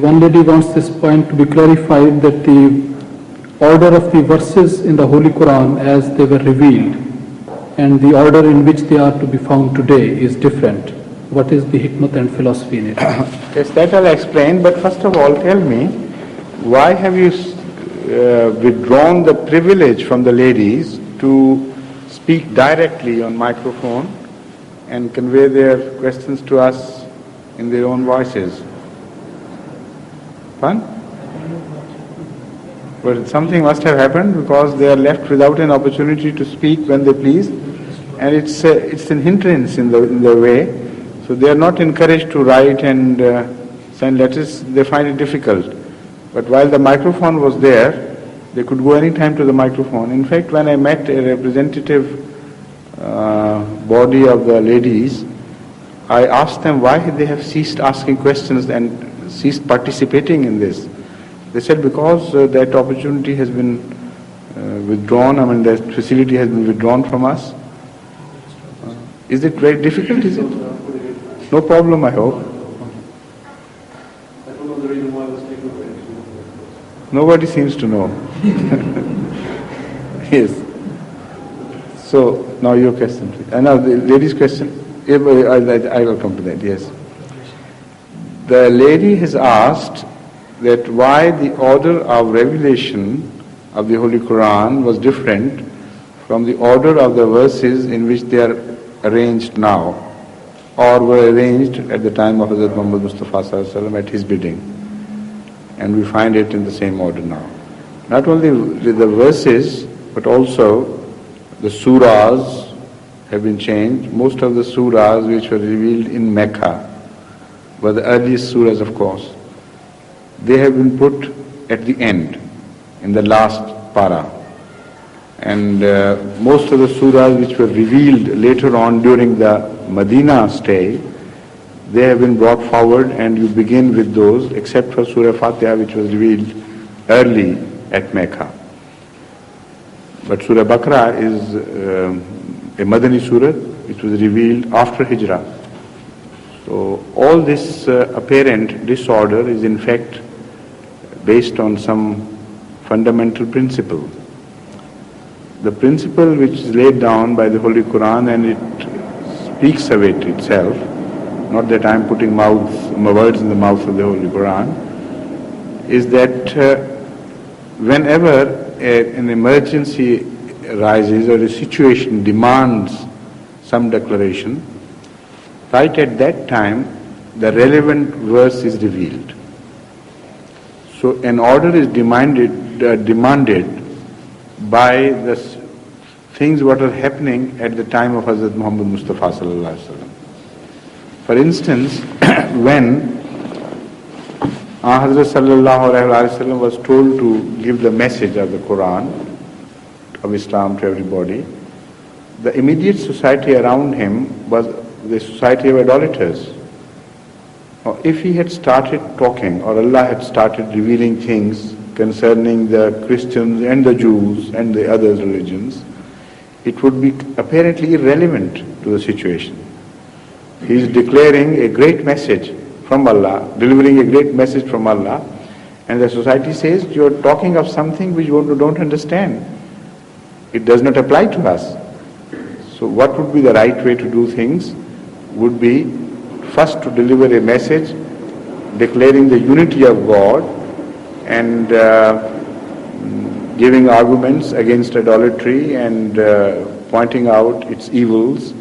One lady wants this point to be clarified, that the order of the verses in the Holy Quran as they were revealed and the order in which they are to be found today is different. What is the hikmat and philosophy in it? Yes, that I'll explain, but first of all tell me, why have you withdrawn the privilege from the ladies to speak directly on microphone and convey their questions to us in their own voices? Fun? But something must have happened, because they are left without an opportunity to speak when they please, and it's an hindrance in their way. So they are not encouraged to write and send letters. They find it difficult. But while the microphone was there, they could go any time to the microphone. In fact, when I met a representative body of the ladies, I asked them why they have ceased asking questions and ceased participating in this. They said because that opportunity has been withdrawn, that facility has been withdrawn from us. Is it very difficult, is it? No problem, I hope. I don't know the reason why it was taken away. Nobody seems to know. Yes. So, now your question, please. Now the lady's question. I will come to that, yes. The lady has asked that why the order of revelation of the Holy Quran was different from the order of the verses in which they are arranged now, or were arranged at the time of Hazrat Muhammad Mustafa Sallallahu Alaihi Wasallam at his bidding. And we find it in the same order now. Not only with the verses, but also the surahs have been changed. Most of the surahs which were revealed in Mecca were the earliest surahs, of course. They have been put at the end, in the last para. And most of the surahs which were revealed later on during the Medina stay, they have been brought forward, and you begin with those, except for Surah Fatiha, which was revealed early at Mecca. But Surah Baqarah is a Madani surah which was revealed after Hijrah. So all this apparent disorder is in fact based on some fundamental principle. The principle which is laid down by the Holy Quran, and it speaks of it itself, not that I am putting words in the mouth of the Holy Quran, is that whenever an emergency arises or a situation demands some declaration, right at that time the relevant verse is revealed. So an order is demanded by the things what are happening at the time of Hazrat Muhammad Mustafa Sallallahu Alaihi Wasallam. For instance, when Hazrat Sallallahu Alaihi Wasallam was told to give the message of the Quran, of Islam to everybody, the immediate society around him was the society of idolaters. Now, if he had started talking, or Allah had started revealing things concerning the Christians and the Jews and the other religions, it would be apparently irrelevant to the situation. He is declaring a great message from Allah, delivering a great message from Allah, and the society says, you are talking of something which you don't understand. It does not apply to us. So what would be the right way to do things? Would be first to deliver a message declaring the unity of God and giving arguments against idolatry and pointing out its evils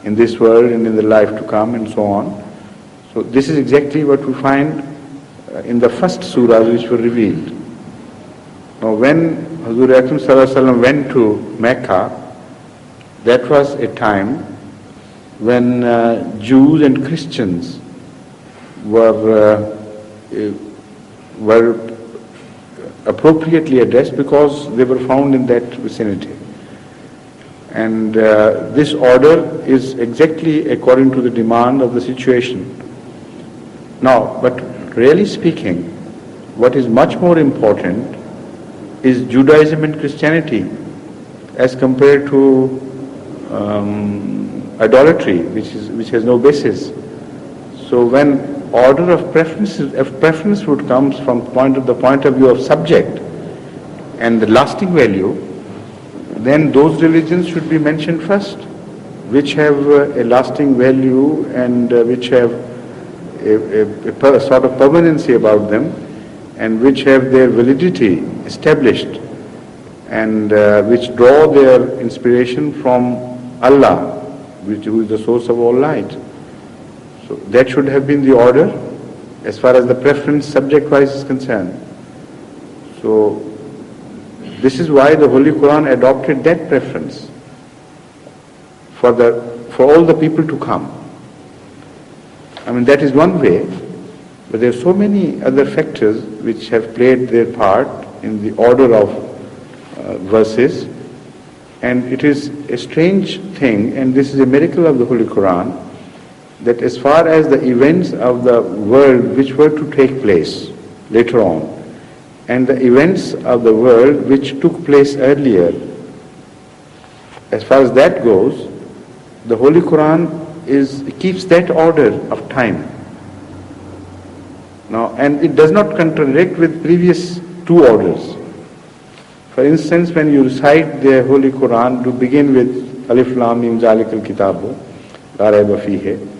in this world and in the life to come and so on. So this is exactly what we find in the first surahs which were revealed. Now when Hazur Akram Sallallahu Alaihi Wasallam went to Mecca, that was a time when Jews and Christians were appropriately addressed because they were found in that vicinity. And this order is exactly according to the demand of the situation. Now, but really speaking, what is much more important is Judaism and Christianity as compared to idolatry, which has no basis. So when order of preferences, if preference would come from the point of view of subject and the lasting value, then those religions should be mentioned first, which have a lasting value and which have a sort of permanency about them, and which have their validity established, and which draw their inspiration from Allah, who is the source of all light. So that should have been the order as far as the preference subject-wise is concerned. So this is why the Holy Quran adopted that preference for all the people to come. I mean, that is one way, but there are so many other factors which have played their part in the order of verses, and it is a strange thing, and this is a miracle of the Holy Quran, that as far as the events of the world which were to take place later on, and the events of the world which took place earlier, as far as that goes, the Holy Quran keeps that order of time. Now, and it does not contradict with previous two orders. For instance, when you recite the Holy Quran, to begin with Alif Lam Mim Zalikal Kitabu La Raiba Fihi,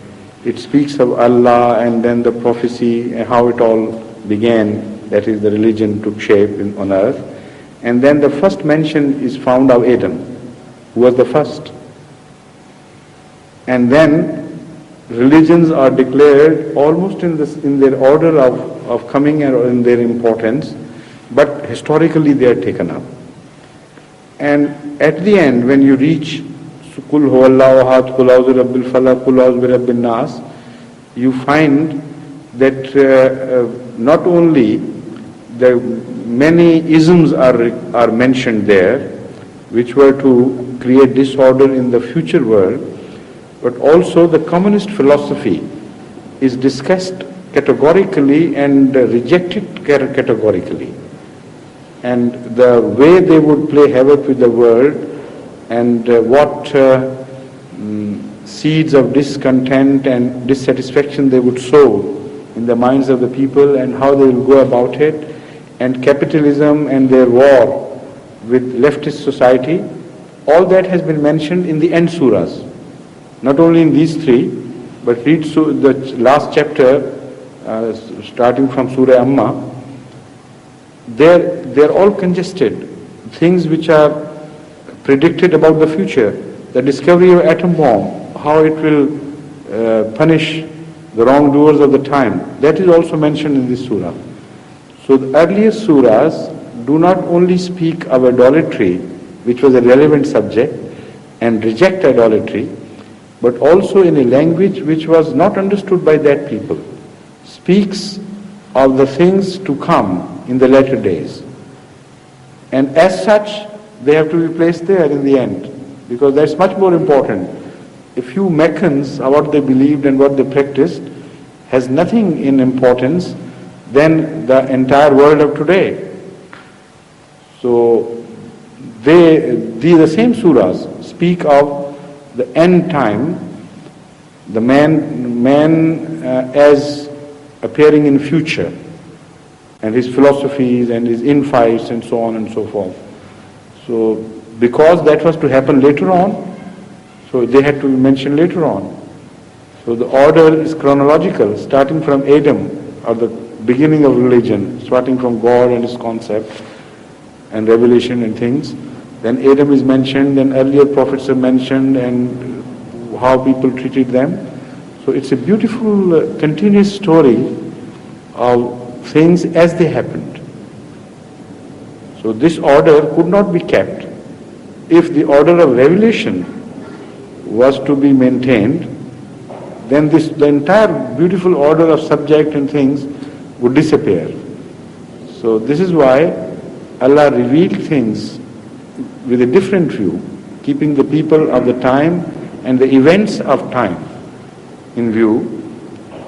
it speaks of Allah and then the prophecy and how it all began, that is the religion took shape on earth. And then the first mention is found of Adam, who was the first. And then religions are declared almost in their order of coming and in their importance, but historically they are taken up. And at the end, when you reach Qul huwallahu ahad, Qul a'udhu birabbil falaq, Qul a'udhu birabbin nas, you find that not only the many isms are mentioned there, which were to create disorder in the future world, but also the communist philosophy is discussed categorically and rejected categorically. And the way they would play havoc with the world, and what seeds of discontent and dissatisfaction they would sow in the minds of the people, and how they will go about it, and capitalism and their war with leftist society, all that has been mentioned in the end surahs. Not only in these three, but read the last chapter, starting from Surah Amma. They're all congested. Things which are predicted about the future, the discovery of atom bomb, how it will punish the wrongdoers of the time. That is also mentioned in this surah. So the earlier surahs do not only speak of idolatry, which was a relevant subject, and reject idolatry, but also in a language which was not understood by that people, speaks of the things to come in the latter days. And as such, they have to be placed there in the end, because that's much more important. A few Meccans, what they believed and what they practiced, has nothing in importance than the entire world of today. So the same surahs speak of the end time, the man as appearing in future, and his philosophies and his infights and so on and so forth. So because that was to happen later on, so they had to be mentioned later on. So the order is chronological, starting from Adam, or the beginning of religion, starting from God and his concept and revelation and things. Then Adam is mentioned, then earlier prophets are mentioned, and how people treated them. So it's a beautiful continuous story of things as they happened. So this order could not be kept. If the order of revelation was to be maintained, then the entire beautiful order of subject and things would disappear. So this is why Allah revealed things with a different view, keeping the people of the time and the events of time in view,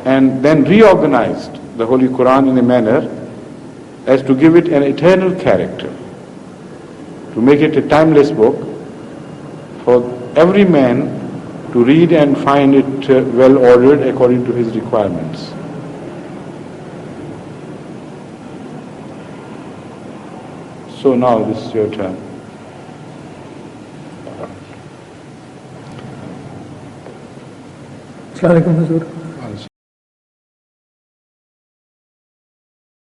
and then reorganized the Holy Quran in a manner as to give it an eternal character, to make it a timeless book for every man to read and find it well ordered according to his requirements. So now this is your turn. Assalamualaikum Huzur.